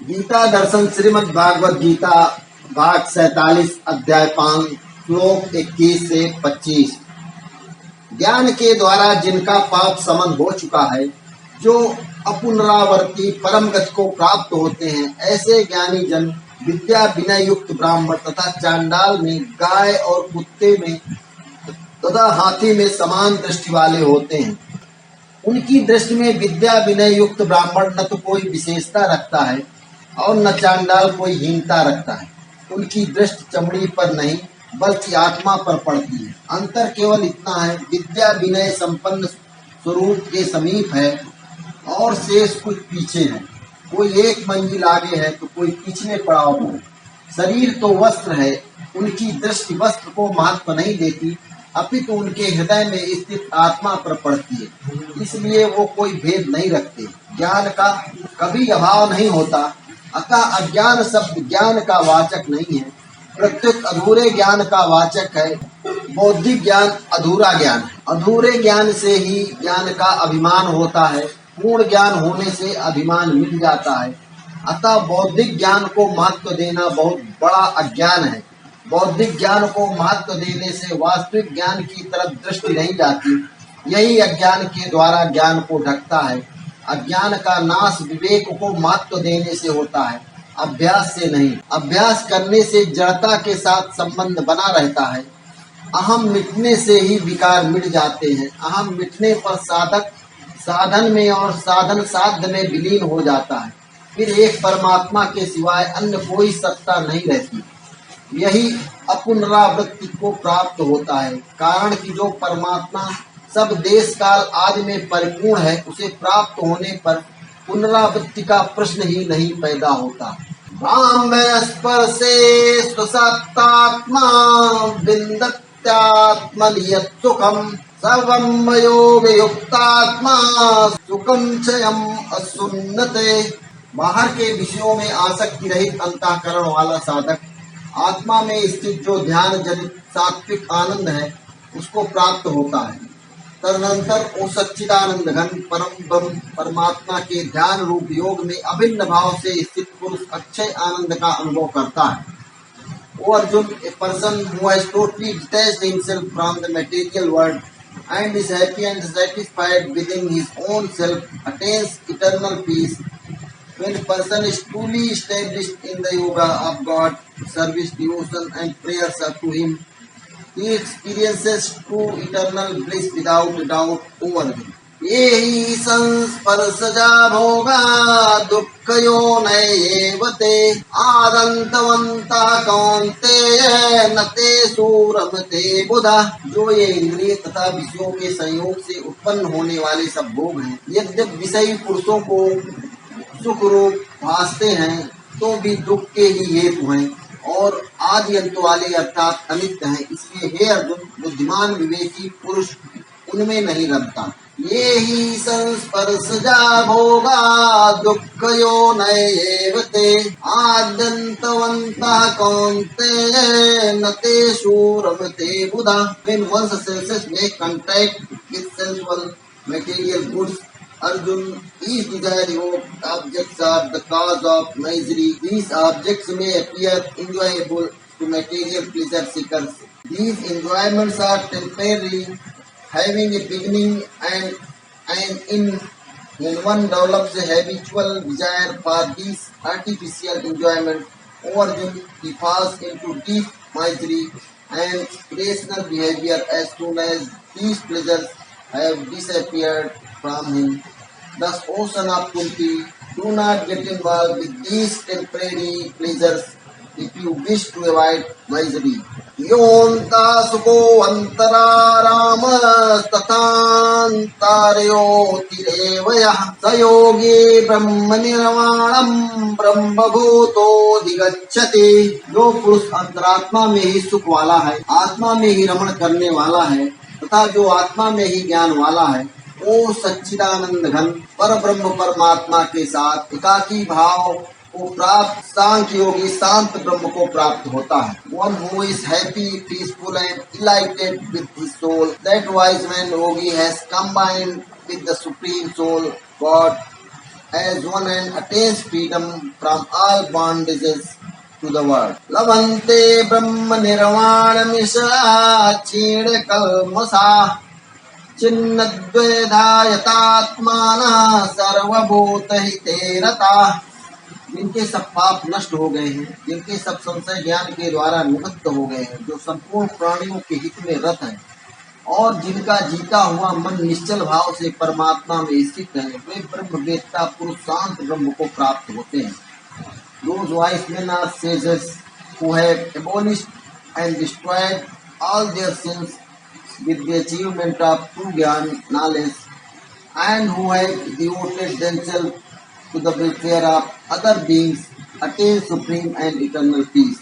गीता दर्शन श्रीमद् भागवत गीता भाग 47 अध्याय 5 श्लोक 21 से 25। ज्ञान के द्वारा जिनका पाप समन हो चुका है, जो अपुनरावर्ती परम गति को प्राप्त होते हैं, ऐसे ज्ञानी जन विद्या विनय युक्त ब्राह्मण तथा चांडाल में, गाय और कुत्ते में तथा हाथी में समान दृष्टि वाले होते हैं। उनकी दृष्टि में विद्या विनय युक्त ब्राह्मण न तो कोई विशेषता रखता है और न चांडाल कोई हीनता रखता है। उनकी दृष्टि चमड़ी पर नहीं बल्कि आत्मा पर पड़ती है। अंतर केवल इतना है, विद्या विनय संपन्न स्वरूप के समीप है और शेष कुछ पीछे है। कोई एक मंजिल आगे है तो कोई पिछले पड़ाव पर है। शरीर तो वस्त्र है, उनकी दृष्टि वस्त्र को महत्व नहीं देती, अपितु उनके हृदय में स्थित आत्मा पर पड़ती है। इसलिए वो कोई भेद नहीं रखते। ज्ञान का कभी अभाव नहीं होता, अतः अज्ञान शब्द ज्ञान का वाचक नहीं है, प्रत्युत अधूरे ज्ञान का वाचक है। बौद्धिक ज्ञान अधूरा ज्ञान है। अधूरे ज्ञान से ही ज्ञान का अभिमान होता है, पूर्ण ज्ञान होने से अभिमान मिट जाता है। अतः बौद्धिक ज्ञान को महत्व देना बहुत बड़ा अज्ञान है। बौद्धिक ज्ञान को महत्व देने से वास्तविक ज्ञान की तरफ दृष्टि नहीं जाती। यही अज्ञान के द्वारा ज्ञान को ढकता है। अज्ञान का नाश विवेक को महत्व देने से होता है, अभ्यास से नहीं। अभ्यास करने से जड़ता के साथ संबंध बना रहता है। अहम मिटने से ही विकार मिट जाते हैं। अहम मिटने पर साधक साधन में और साधन साध्य में विलीन हो जाता है। फिर एक परमात्मा के सिवाय अन्य कोई सत्ता नहीं रहती। यही अपुनरावृत्ति को प्राप्त होता है। कारण कि जो परमात्मा सब देश काल आदि में परिपूर्ण है, उसे प्राप्त होने पर पुनरावृत्ति का प्रश्न ही नहीं पैदा होता। ब्राह्मण स्पर्शे स्वसत्तात्मा विन्दत्यात्मनियत सुखम सर्वं योग युक्तात्मा सुखम क्षयम असुन्नते। बाहर के विषयों में आसक्ति रहित अंतःकरण वाला साधक आत्मा में स्थित जो ध्यान जनित सात्विक आनंद है, उसको प्राप्त होता है। तदनंतर वो सच्चिदानंद घन परम ब्रह्म परमात्मा के ध्यान रूप योग में अभिन्न भाव से स्थित पुरुष अक्षय आनंद का अनुभव करता है। O Arjun, a person who has totally detached himself from the material world and is happy and satisfied within his own self attains eternal peace. When a person is truly established in the yoga of God, service, devotion and prayers are to him, he experiences true eternal bliss without doubt over him. ये ही संस्पर्शजा भोगा दुःखयोनयेव ते आदन्तवन्तः कौन्तेय न ते सूरमते बुधा। जो ये इंद्रिय तथा विषयों के संयोग से उत्पन्न होने वाले सब भोग हैं, यद्यपि विषयी पुरुषों को सुख रूप भासते हैं, तो भी दुख के ही हेतु हैं और आदि अंत वाले अर्थात अनित्य हैं। इसलिए हे अर्जुन, बुद्धिमान विवेकी पुरुष उनमें नहीं रमता। ये ही संस्पर्शजा भोगा दुःखयोनयेव ते आद्यन्तवन्तः कौन्तेय न तेषु रमते बुधा। When one's senses make contact with sensual material goods, Arjun, each desirable objects are the cause of misery. These objects may appear enjoyable to material pleasure seekers. These enjoyments are temporary, having a beginning and in when one develops a habitual desire for these artificial enjoyment, Arjun, he falls into deep misery and irrational behavior as soon as these pleasures have disappeared from him. Thus, O son of Kunti, do not get involved with these temporary pleasures if you wish to avoid misery. योऽन्ता सुखो अन्तराराम तथान्तर्योतिरेव यः स योगी ब्रह्म निर्वाणं ब्रह्मभूतोऽधिगच्छति। जो पुरुष अंतरात्मा में ही सुख वाला है, आत्मा में ही रमण करने वाला है तथा जो आत्मा में ही ज्ञान वाला है, वो सच्चिदानंद घन पर ब्रह्म परमात्मा के साथ एकाकी भाव को प्राप्त सांख्य योगी शांत ब्रह्म को प्राप्त होता है। One who is happy, peaceful and delighted with his soul, that wise man yogi has combined with the supreme soul, God, as one and attains freedom from all bondages to the world. Labhante Brahma Nirvana Misha Chid Kalmasa Chinnadvedayatatmana Sarvabhuta Hite Rata. जिनके सब पाप नष्ट हो गए हैं, जिनके सब संशय ज्ञान के द्वारा निवृत्त हो गए हैं, जो संपूर्ण प्राणियों के हित में रत हैं और जिनका जीता हुआ मन निश्चल भाव से परमात्मा में स्थित है, वे ब्रह्मवेत्ता पुरुष शांत ब्रह्म को प्राप्त होते हैं. Those wise men are sages who have abolished and destroyed all their sins with the achievement of true Gyan knowledge, and who have devoted themselves to the welfare of other beings, attain supreme and eternal peace.